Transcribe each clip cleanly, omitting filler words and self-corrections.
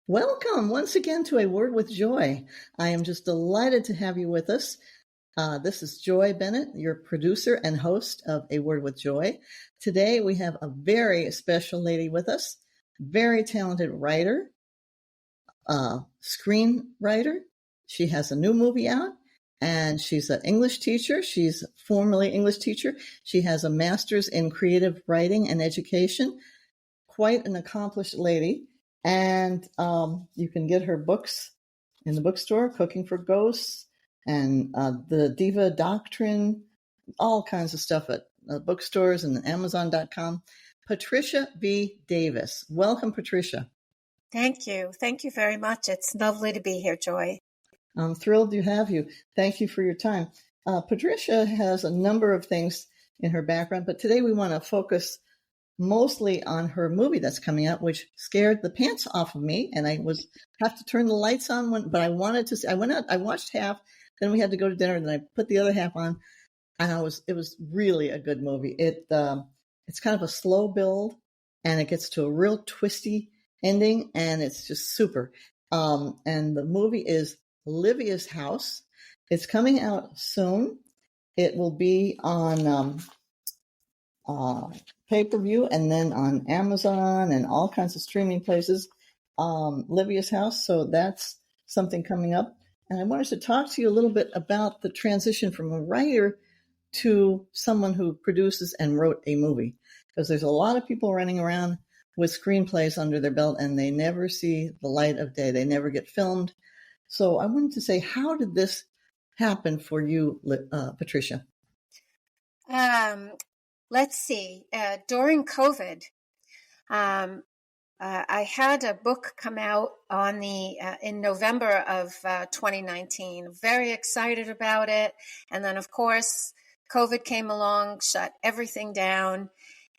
Welcome once again to A Word with Joy. I am just delighted to have you with us. This is Joy Bennett, your producer and host of A Word with Joy. Today we have a very special lady with us, very talented writer, screenwriter. She has a new movie out, and she's an English teacher. She's formerly English teacher. She has a master's in creative writing and education. Quite an accomplished lady. And you can get her books in the bookstore, Cooking for Ghosts, and the Diva Doctrine, all kinds of stuff at bookstores and Amazon.com. Patricia V. Davis. Welcome, Patricia. Thank you. Thank you very much. It's lovely to be here, Joy. I'm thrilled to have you. Thank you for your time. Patricia has a number of things in her background, but today we want to focus mostly on her movie that's coming out, which scared the pants off of me. And I have to turn the lights on, but I wanted to see, I went out, I watched half, then we had to go to dinner, and then I put the other half on, and it was really a good movie. It's kind of a slow build, and it gets to a real twisty ending, and it's just super. And the movie is Lyvia's House. It's coming out soon. It will be on pay-per-view and then on Amazon and all kinds of streaming places. Lyvia's House. So that's something coming up. And I wanted to talk to you a little bit about the transition from a writer to someone who produces and wrote a movie. Because there's a lot of people running around with screenplays under their belt, and they never see the light of day. They never get filmed. So I wanted to say, how did this happen for you, Patricia? Let's see. During COVID, I had a book come out on in November of 2019. Very excited about it, and then of course COVID came along, shut everything down,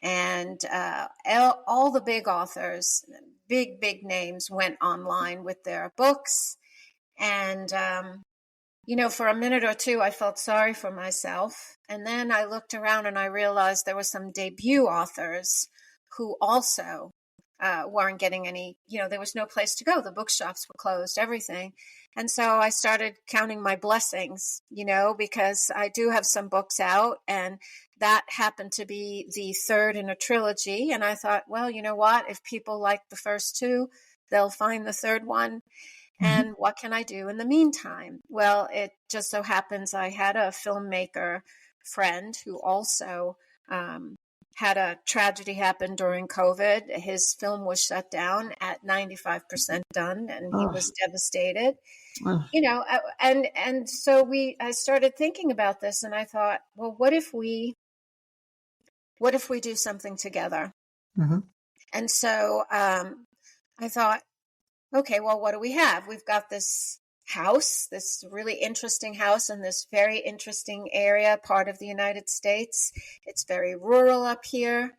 and all the big authors, big names, went online with their books, and for a minute or two, I felt sorry for myself. And then I looked around and I realized there were some debut authors who also weren't getting any, there was no place to go. The bookshops were closed, everything. And so I started counting my blessings, because I do have some books out, and that happened to be the third in a trilogy. And I thought, well, you know what? If people like the first two, they'll find the third one. And what can I do in the meantime? Well, it just so happens I had a filmmaker friend who also had a tragedy happen during COVID. His film was shut down at 95% done, and he was devastated. And so I started thinking about this, and I thought, well, what if we do something together? And so I thought, okay, well, what do we have? We've got this house, this really interesting house in this very interesting area, part of the United States. It's very rural up here.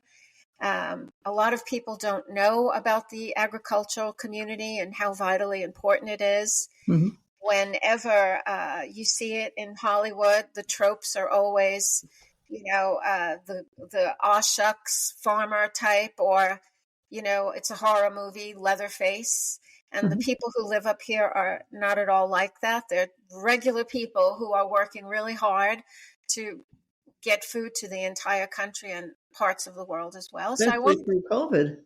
A lot of people don't know about the agricultural community and how vitally important it is. Whenever you see it in Hollywood, the tropes are always, the aw shucks farmer type, or, it's a horror movie, Leatherface. And the people who live up here are not at all like that. They're regular people who are working really hard to get food to the entire country and parts of the world as well. Especially through COVID.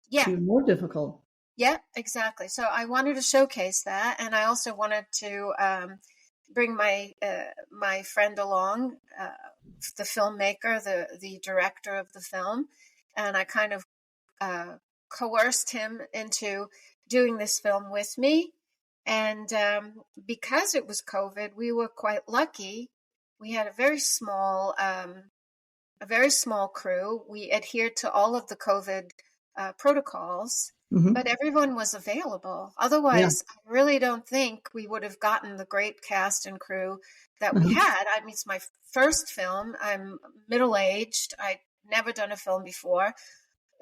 Yeah. Even more difficult. Yeah, exactly. So I wanted to showcase that. And I also wanted to bring my friend along, the filmmaker, the director of the film. And I kind of coerced him into doing this film with me. And because it was COVID, we were quite lucky. We had a very small crew. We adhered to all of the COVID protocols, but everyone was available. Otherwise, I really don't think we would have gotten the great cast and crew that we had. I mean, it's my first film. I'm middle-aged. I'd never done a film before.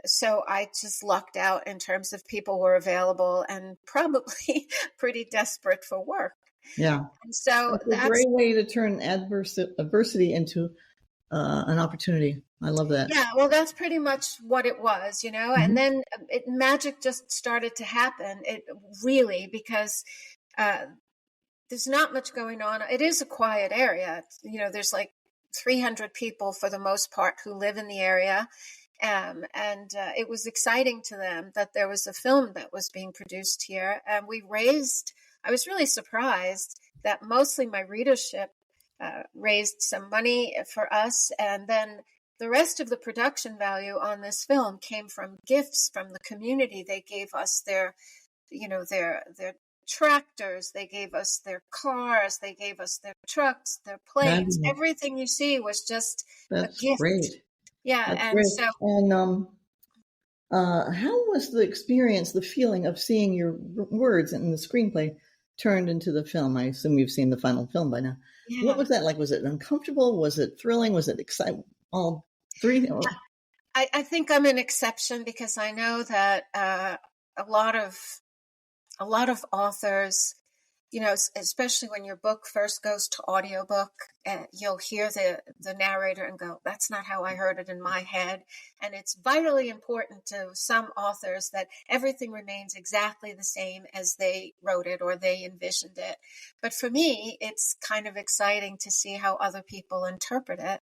So I just lucked out in terms of people were available and probably pretty desperate for work. Yeah. And so that's a great way to turn adversity into an opportunity. I love that. Yeah, well, that's pretty much what it was, and then magic just started to happen. It really, because there's not much going on. It is a quiet area. There's like 300 people for the most part who live in the area. And it was exciting to them that there was a film that was being produced here. And I was really surprised that mostly my readership raised some money for us. And then the rest of the production value on this film came from gifts from the community. They gave us their tractors, they gave us their cars, they gave us their trucks, their planes. Everything you see was just a gift. Great. Yeah, That's and great. so. And how was the experience, the feeling of seeing your words in the screenplay turned into the film? I assume you've seen the final film by now. Yeah. What was that like? Was it uncomfortable? Was it thrilling? Was it exciting? All three? I think I'm an exception because I know that a lot of authors, especially when your book first goes to audiobook, you'll hear the narrator and go, that's not how I heard it in my head. And it's vitally important to some authors that everything remains exactly the same as they wrote it or they envisioned it. But for me, it's kind of exciting to see how other people interpret it.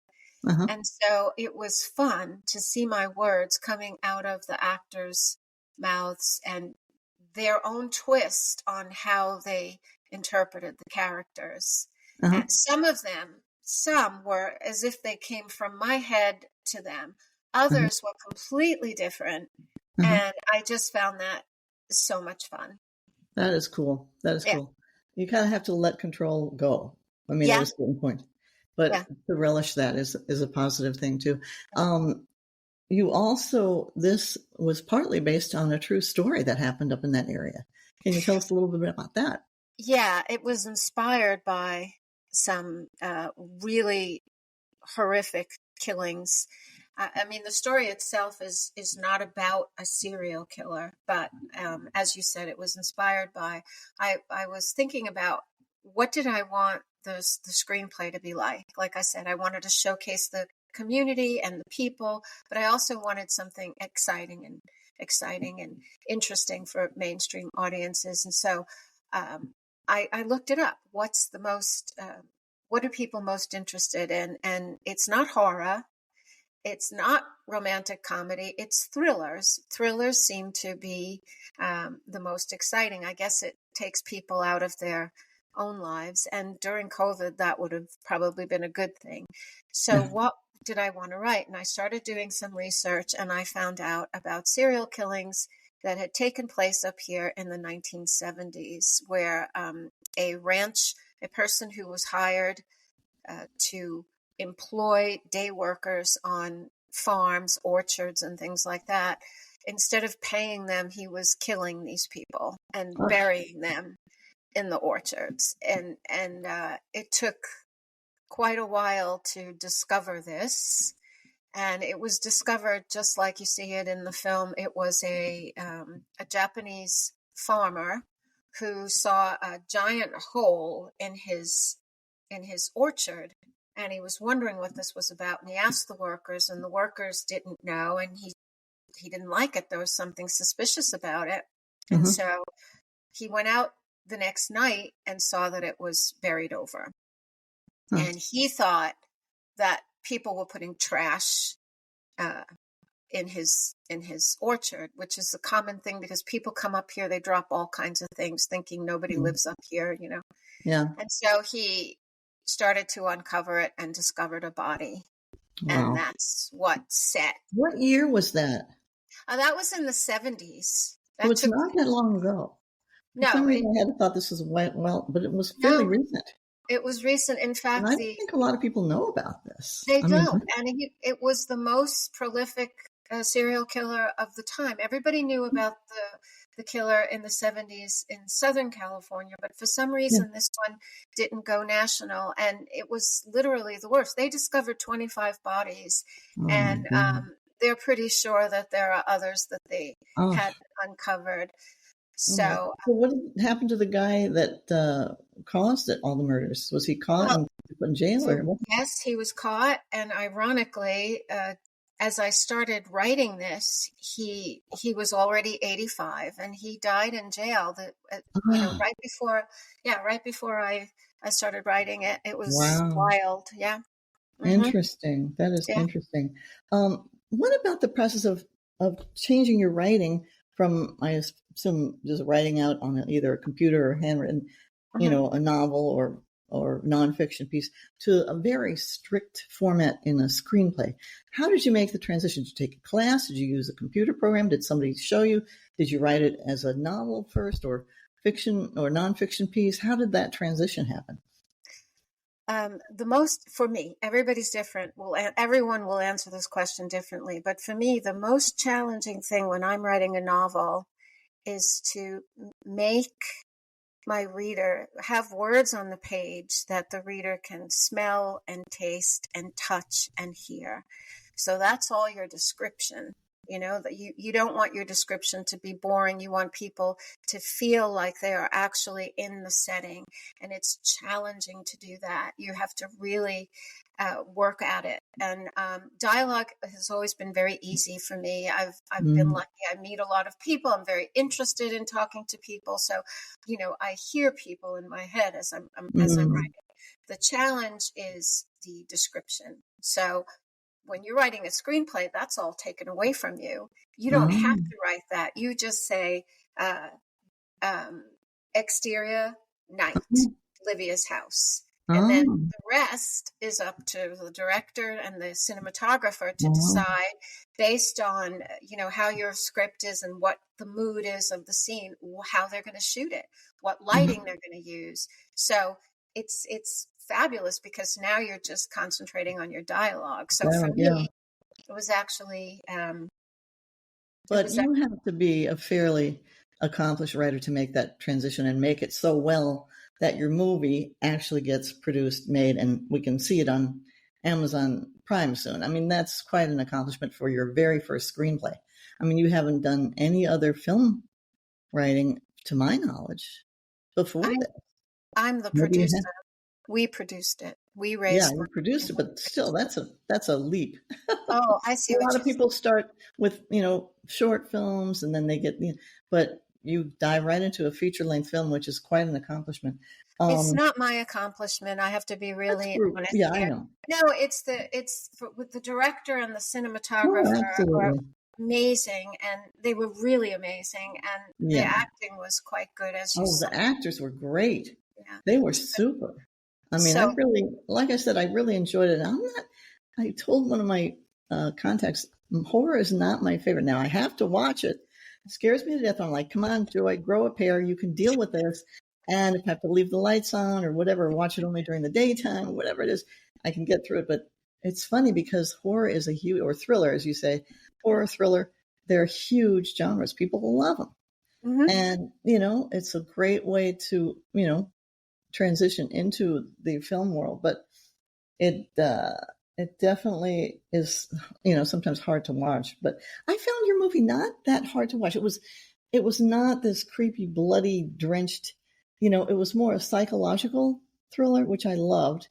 Uh-huh. And so it was fun to see my words coming out of the actors' mouths and their own twist on how they interpreted the characters. Uh-huh. And some were as if they came from my head to them. Others were completely different. And I just found that so much fun. That is cool. Cool. You kind of have to let control go. I mean, at a certain point. But to relish that is a positive thing too. You also, this was partly based on a true story that happened up in that area. Can you tell us a little bit about that? Yeah, it was inspired by some really horrific killings. I mean, the story itself is not about a serial killer, but as you said, it was inspired by, I was thinking about what did I want the screenplay to be like? Like I said, I wanted to showcase the community and the people, but I also wanted something exciting and interesting for mainstream audiences. And so I looked it up. What are people most interested in? And it's not horror. It's not romantic comedy. It's thrillers. Thrillers seem to be the most exciting. I guess it takes people out of their own lives. And during COVID, that would have probably been a good thing. So what did I want to write? And I started doing some research and I found out about serial killings that had taken place up here in the 1970s, where a person who was hired to employ day workers on farms, orchards, and things like that, instead of paying them, he was killing these people and burying them in the orchards. And it took quite a while to discover this. And it was discovered just like you see it in the film. It was a Japanese farmer who saw a giant hole in his orchard, and he was wondering what this was about. And he asked the workers, and the workers didn't know, and he didn't like it. There was something suspicious about it, and so he went out the next night and saw that it was buried over, and he thought that people were putting trash in his orchard, which is a common thing because people come up here, they drop all kinds of things thinking nobody lives up here, Yeah. And so he started to uncover it and discovered a body. Wow. And that's what set. What year was that? That was in the 70s. So it's not that long ago. No. For some reason I had thought this was but it was fairly recent. It was recent. In fact, and I think a lot of people know about this. They don't. And it was the most prolific serial killer of the time. Everybody knew about the killer in the 70s in Southern California, but for some reason this one didn't go national, and it was literally the worst. They discovered 25 bodies, and they're pretty sure that there are others that they had uncovered. So what happened to the guy that caused it, all the murders? Was he caught and put in jail? Or what? Yes, he was caught, and ironically, as I started writing this, he was already 85, and he died in jail. Right before I started writing it. It was Wow. wild. Yeah. Mm-hmm. Interesting. That is Yeah. interesting. What about the process of changing your writing from, I assume, just writing out on either a computer or handwritten, Mm-hmm. a novel or nonfiction piece to a very strict format in a screenplay? How did you make the transition? Did you take a class? Did you use a computer program? Did somebody show you? Did you write it as a novel first, or fiction or nonfiction piece? How did that transition happen? The most, for me, everybody's different. Everyone will answer this question differently. But for me, the most challenging thing when I'm writing a novel is to make my reader have words on the page that the reader can smell and taste and touch and hear. So that's all your description. That you don't want your description to be boring. You want people to feel like they are actually in the setting, and it's challenging to do that. You have to really work at it. And dialogue has always been very easy for me. I've been lucky. I meet a lot of people. I'm very interested in talking to people. So, I hear people in my head as I'm writing. The challenge is the description. So when you're writing a screenplay, that's all taken away from you. You don't have to write that. You just say, exterior, night, Lyvia's house. And then the rest is up to the director and the cinematographer to decide based on, how your script is and what the mood is of the scene, how they're going to shoot it, what lighting they're going to use. So it's fabulous because now you're just concentrating on your dialogue. So for me, it was actually, But you have to be a fairly accomplished writer to make that transition and make it so well that your movie actually gets produced, made, and we can see it on Amazon Prime soon. I mean, that's quite an accomplishment for your very first screenplay. I mean, you haven't done any other film writing, to my knowledge, before that. I'm the producer. We produced it. We raised we produced it, but still, that's a leap. Oh, I see. A lot of people start with short films, and then they get, but you dive right into a feature-length film, which is quite an accomplishment. It's not my accomplishment. I have to be really honest. Yeah, here. I know. No, with the director and the cinematographer are amazing, and they were really amazing, and the acting was quite good, as you said. The actors were great. Yeah. They were super. I mean, like I said, I really enjoyed it. I told one of my contacts, horror is not my favorite. Now I have to watch it. It scares me to death. I'm like, come on, Joy, grow a pair. You can deal with this. And if I have to leave the lights on or whatever, watch it only during the daytime, whatever it is, I can get through it. But it's funny because horror is a huge, or thriller, as you say, horror, thriller, they're huge genres. People love them. Mm-hmm. And, it's a great way to, transition into the film world. But it definitely is, sometimes hard to watch. But I found your movie not that hard to watch. It was not this creepy, bloody, drenched, it was more a psychological thriller, which I loved.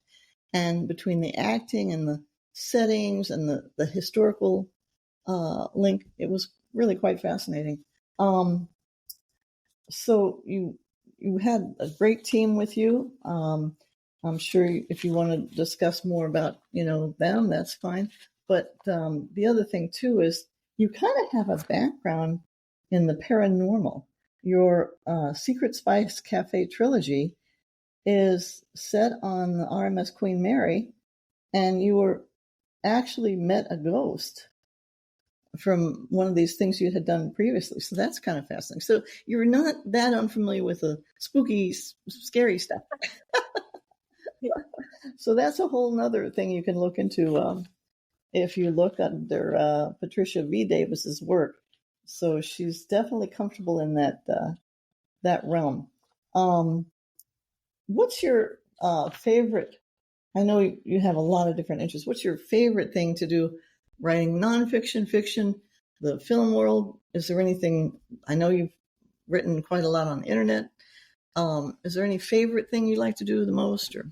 And between the acting and the settings and the historical link, it was really quite fascinating. So you had a great team with you. I'm sure if you want to discuss more about, them, that's fine. But the other thing, too, is you kind of have a background in the paranormal. Your Secret Spice Cafe trilogy is set on the RMS Queen Mary, and you were actually met a ghost from one of these things you had done previously. So that's kind of fascinating. So you're not that unfamiliar with the spooky, scary stuff. So that's a whole nother thing you can look into if you look under Patricia V. Davis's work. So she's definitely comfortable in that realm. What's your favorite? I know you have a lot of different interests. What's your favorite thing to do? Writing nonfiction, fiction, the film world? Is there anything? I know you've written quite a lot on the internet. Is there any favorite thing you like to do the most? Or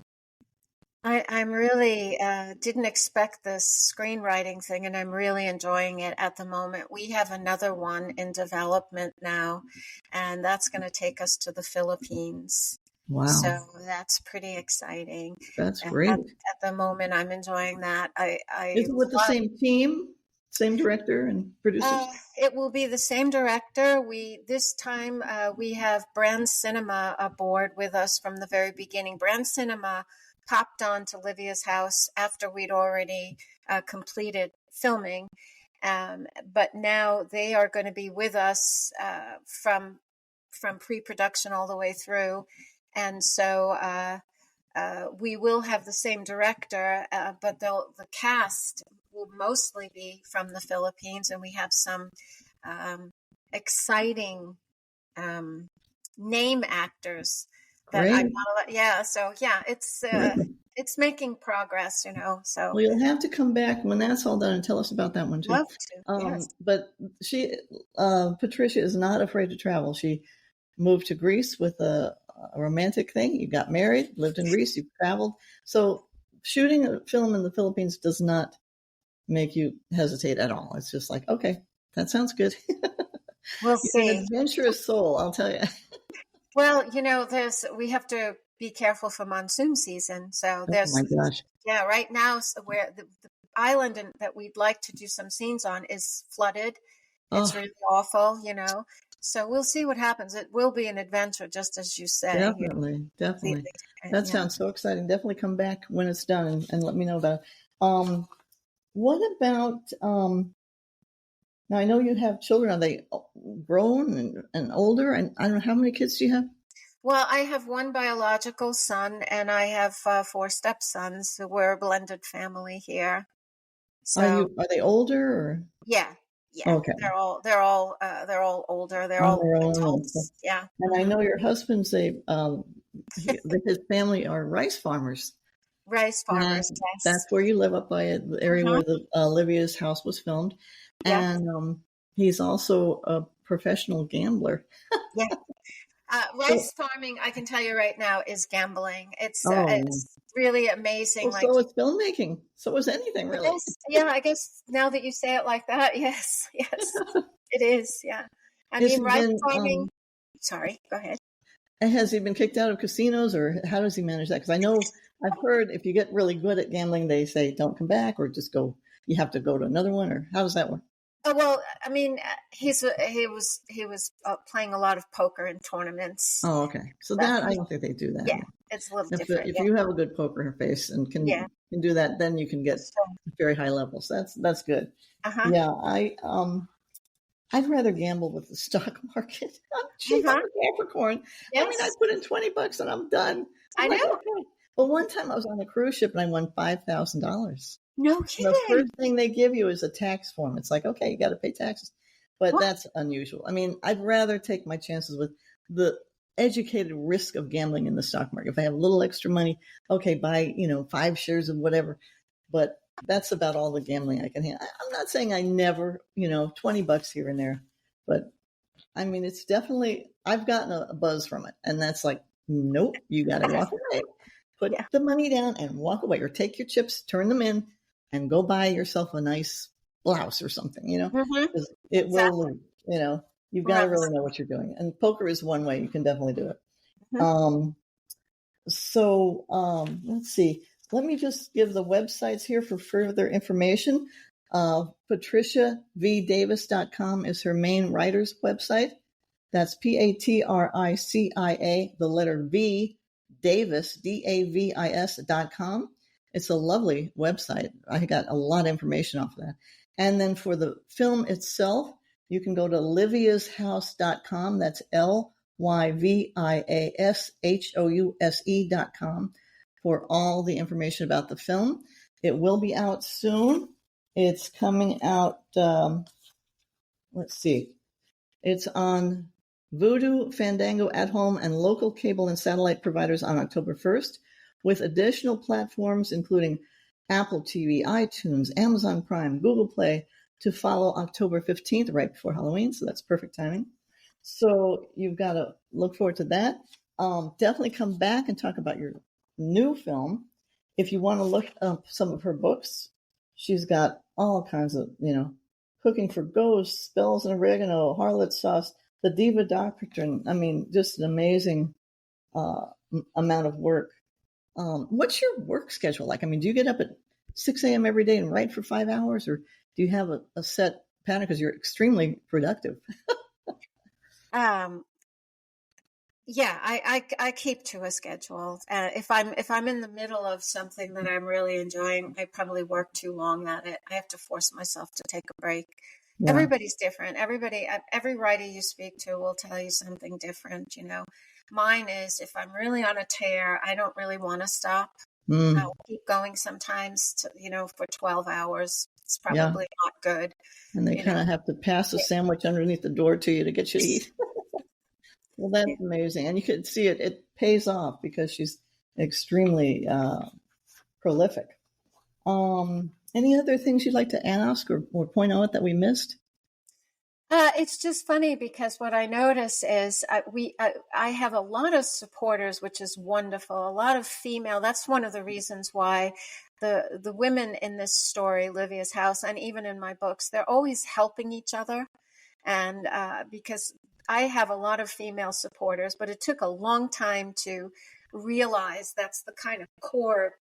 I'm really didn't expect this screenwriting thing, and I'm really enjoying it at the moment. We have another one in development now, and that's going to take us to the Philippines. So Wow, that's pretty exciting. that's At, great. at the moment, I'm enjoying that. I Is it with the love. same team, same director and producers? It will be the same director. We this time we have Brand Cinema aboard with us from the very beginning. Brand Cinema popped on to Lyvia's house after we'd already completed filming, but now they are going to be with us from pre-production all the way through, and so. We will have the same director, but the cast will mostly be from the Philippines, and we have some exciting name actors that I Great. want to. Yeah, so yeah, it's making progress, So Well, you'll have to come back when that's all done and tell us about that one too. love to. Yes. But Patricia is not afraid to travel. She moved to Greece with a romantic thing. You got married, lived in Greece, you traveled. So shooting a film in the Philippines does not make you hesitate at all. It's just like, okay, that sounds good. We'll You're an see. adventurous soul, I'll tell you. Well, we have to be careful for monsoon season. So Oh my gosh. yeah, right now where the island that we'd like to do some scenes on is flooded. It's Oh, really awful. So we'll see what happens. It will be an adventure, just as you say. definitely, definitely. Completely different. That Yeah. sounds so exciting. Definitely come back when it's done and let me know about it. What about now I know you have children. Are they grown and older? And I don't know, how many kids do you have? Well, I have one biological son, and I have 4 stepsons. So we're a blended family here. So Are they older or yeah, yeah, okay they're all older. They're on all their own? And, stuff. adults. Yeah. And I know your husband's his family are rice farmers. Rice And farmers. that's Yes. where you live, up by the area Uh-huh. where the Lyvia's house was filmed. Yeah. And he's also a professional gambler. Yeah. So, Rice farming, I can tell you right now, is gambling. oh, It's really amazing. well, Like so is filmmaking. So is anything it really. is, yeah. I guess now that you say it like that, yes, yes, it is. Yeah. I Has mean, he rice been farming. Sorry, go ahead. has he been kicked out of casinos, or how does he manage that? Because I know I've heard if you get really good at gambling, they say don't come back or just go. You have to go to another one, or how does that work? Oh, well, I mean, he was playing a lot of poker in tournaments. Oh, okay. So That's that I don't think they do that. Yeah, it's a little different. If Yeah, you have a good poker face and yeah. can do that, then you can get So, very high levels. That's good. uh-huh, Yeah, I'd rather gamble with the stock market. I'm cheap. I'm uh-huh. a Capricorn. I mean, I Yes, put in $20 and I'm done. I'm I like, know. okay. But one time I was on a cruise ship and I won $5,000. No The kidding. first thing they give you is a tax form. It's like, okay, you got to pay taxes. But What? that's unusual. I mean, I'd rather take my chances with the educated risk of gambling in the stock market. If I have a little extra money, okay, buy, 5 shares of whatever. But that's about all the gambling I can handle. I'm not saying I never, $20 here and there, but I mean, it's definitely, I've gotten a buzz from it. And that's like, nope, you got to walk away. Put Yeah. the money down and walk away, or take your chips, turn them in, and go buy yourself a nice blouse or something, Mm-hmm. 'cause it will Exactly. lose, you've got to Runs. really know what you're doing. And poker is one way you can definitely do it. Mhm. Um, let's see. Let me just give the websites here for further information. PatriciaVDavis.com is her main writer's website. That's Patricia, the letter V, Davis, Davis.com. It's a lovely website. I got a lot of information off of that. And then for the film itself, you can go to lyviashouse.com. That's LYVIASHOUSE.com for all the information about the film. It will be out soon. It's coming out, let's see. It's on Vudu, Fandango, At Home, and local cable and satellite providers on October 1st, with additional platforms including Apple TV, iTunes, Amazon Prime, Google Play to follow October 15th, right before Halloween. So that's perfect timing. So you've got to look forward to that. Definitely come back and talk about your new film. if you want to look up some of her books, she's got all kinds of, Cooking for Ghosts, Spells and Oregano, Harlot Sauce, The Diva Doctrine. I mean, just an amazing amount of work. What's your work schedule like? I mean, do you get up at 6 a.m. every day and write for 5 hours, or do you have a set pattern because you're extremely productive? Yeah, I keep to a schedule. If I'm in the middle of something that I'm really enjoying, I probably work too long at it. I have to force myself to take a break. Yeah. Everybody's different. Every writer you speak to will tell you something different. Mine is, if I'm really on a tear, I don't really want to stop. I'll keep going sometimes for 12 hours. It's probably not good. And they kind of have to pass a sandwich underneath the door to you to get you to eat. Well, that's amazing. And you could see it pays off because she's extremely prolific. Any other things you'd like to ask or point out that we missed? It's just funny because what I notice is I have a lot of supporters, which is wonderful. A lot of female. That's one of the reasons why the women in this story, Lyvia's house, and even in my books, they're always helping each other. And because I have a lot of female supporters, but it took a long time to realize that's the kind of core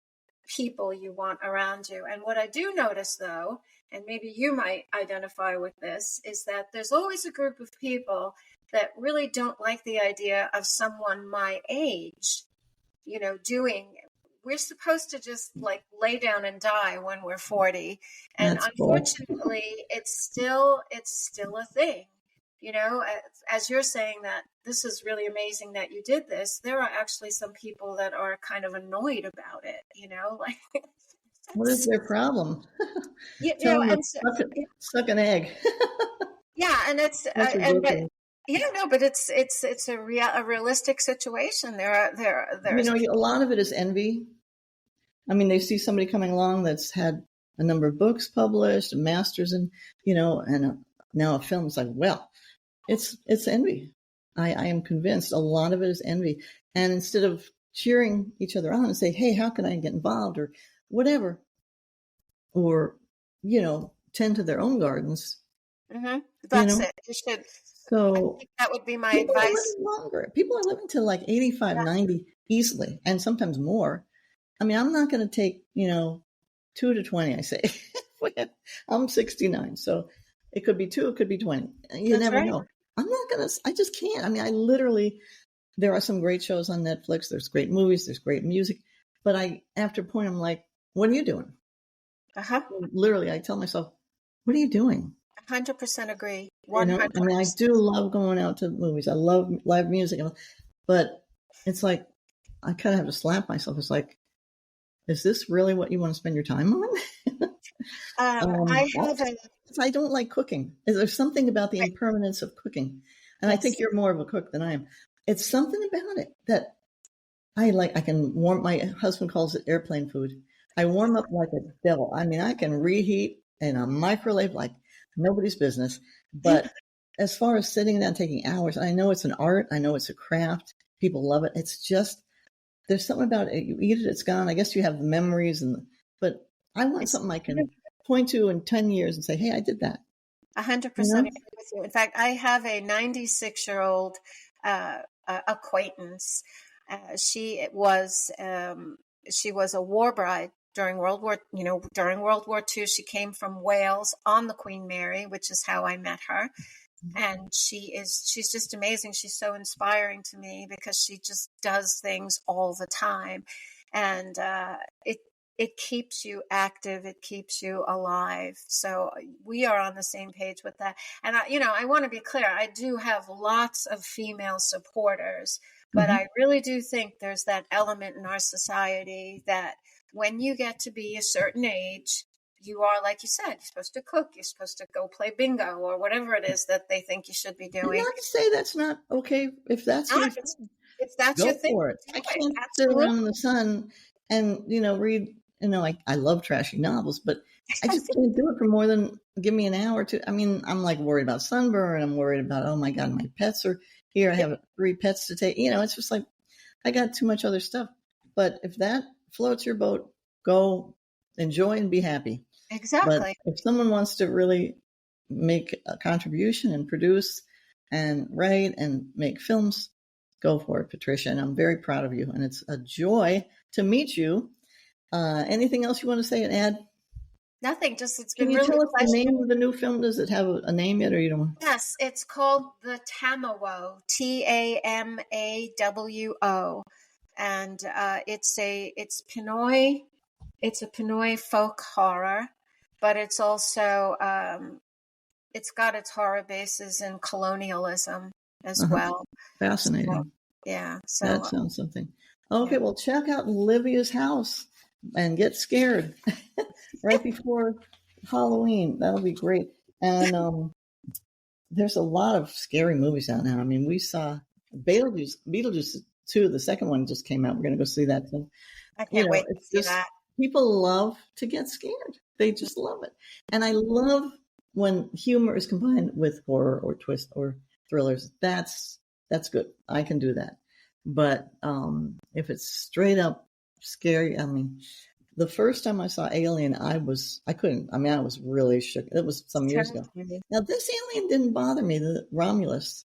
people you want around you. And what I do notice, though, and maybe you might identify with this, is that there's always a group of people that really don't like the idea of someone my age, doing. We're supposed to just like lay down and die when we're 40. And that's unfortunately, cool. It's still a thing. As you're saying that this is really amazing that you did this, there are actually some people that are kind of annoyed about it, like. What is their problem? Suck an egg. Yeah. And it's, but it's a realistic situation. There's a lot of it is envy. I mean, they see somebody coming along that's had a number of books published, a master's in, and now a film. It's like, well, it's envy. I am convinced a lot of it is envy. And instead of cheering each other on and say, hey, how can I get involved or whatever, or, tend to their own gardens. Mm-hmm. That's it. You should. So I think that would be my advice. People are living to like 85, 90 easily, and sometimes more. I mean, I'm not going to take, 2 to 20, I say. I'm 69, so it could be 2, it could be 20. You never know. I just can't. I mean, there are some great shows on Netflix. There's great movies. There's great music. But after a point, I'm like, what are you doing? Literally, I tell myself, what are you doing? 100% agree. 100%. I mean, I do love going out to movies. I love live music. But it's like, I kind of have to slap myself. It's like, is this really what you want to spend your time on? I don't like cooking. There's something about the impermanence of cooking. And I think you're more of a cook than I am. It's something about it that I like. I can warm, my husband calls it airplane food. I warm up like a devil. I mean, I can reheat in a microwave like nobody's business. But as far as sitting down, taking hours, I know it's an art. I know it's a craft. People love it. It's just, there's something about it. You eat it, it's gone. I guess you have the memories, but I want something I can point to in 10 years and say, hey, I did that. 100% agree with you. In fact, I have a 96-year-old acquaintance. She was a war bride during World War II. She came from Wales on the Queen Mary, which is how I met her. And she's just amazing. She's so inspiring to me because she just does things all the time. And it keeps you active. It keeps you alive. So we are on the same page with that. And I want to be clear. I do have lots of female supporters, but I really do think there's that element in our society that when you get to be a certain age, you are, like you said, you're supposed to cook. You're supposed to go play bingo or whatever it is that they think you should be doing. Not to say that's not okay. If that's your thing, for it. I can't sit around in the sun and read. I love trashy novels, but I just can't do it for more than give me an hour or two. I mean, I'm like worried about sunburn. I'm worried about, oh my God, my pets are here. I have 3 pets to take. It's just like I got too much other stuff. But if that floats your boat, go enjoy and be happy. But Exactly. if someone wants to really make a contribution and produce and write and make films, go for it, Patricia. And I'm very proud of you. And it's a joy to meet you. Anything else you want to say and add? Nothing. Just it's Can been you really tell us the pleasure. name of the new film? Does it have a name yet, or you don't? Yes, it's called The Tamawo, Tamawo, and it's a Pinoy folk horror, but it's also it's got its horror bases in colonialism as well. Fascinating. So, yeah. So That sounds something. Okay, yeah. well, check out Lyvia's house and get scared right before Halloween. That'll be great. And there's a lot of scary movies out now. I mean, we saw Beetlejuice 2, the second one just came out. We're going to go see that. So, I can't wait to see that. People love to get scared. They just love it. And I love when humor is combined with horror or twist or thrillers. That's good. I can do that. But if it's straight up scary, I mean, the first time I saw Alien, I was really shook. It was some years ago. Now, this alien didn't bother me. The Romulus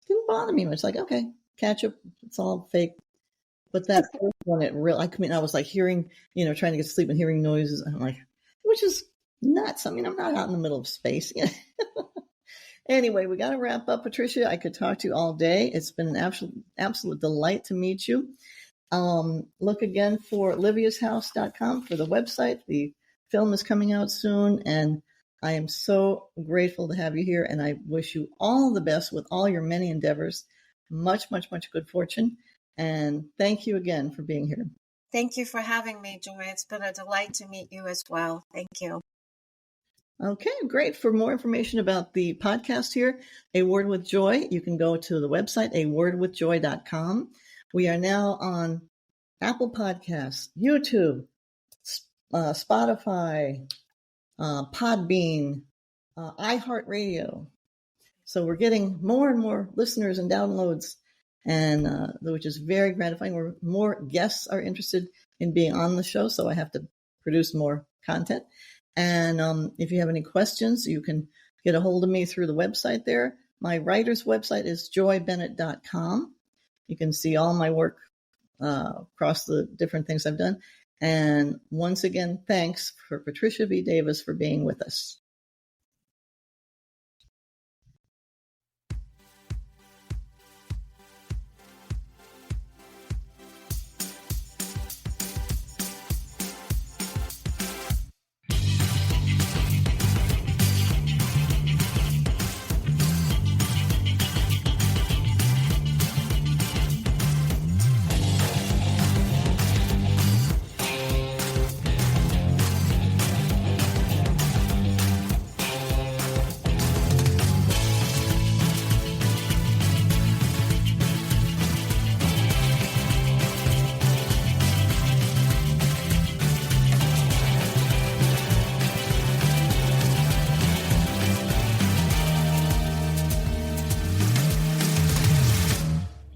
didn't bother me much. Like, okay, catch up. It's all fake. But that first one, I was like hearing, trying to get to sleep and hearing noises. I'm like, which is nuts. I mean, I'm not out in the middle of space. Anyway, we got to wrap up, Patricia. I could talk to you all day. It's been an absolute delight to meet you. Look again for lyviashouse.com for the website. The film is coming out soon, and I am so grateful to have you here, and I wish you all the best with all your many endeavors. Much, much, much good fortune. And thank you again for being here. Thank you for having me, Joy. It's been a delight to meet you as well. Thank you. Okay, great. For more information about the podcast here, A Word with Joy, you can go to the website, awordwithjoy.com. We are now on Apple Podcasts, YouTube, Spotify, Podbean, iHeartRadio. So we're getting more and more listeners and downloads, and which is very gratifying. More guests are interested in being on the show, so I have to produce more content. And if you have any questions, you can get a hold of me through the website there. My writer's website is joybennett.com. You can see all my work across the different things I've done. And once again, thanks for Patricia V. Davis for being with us.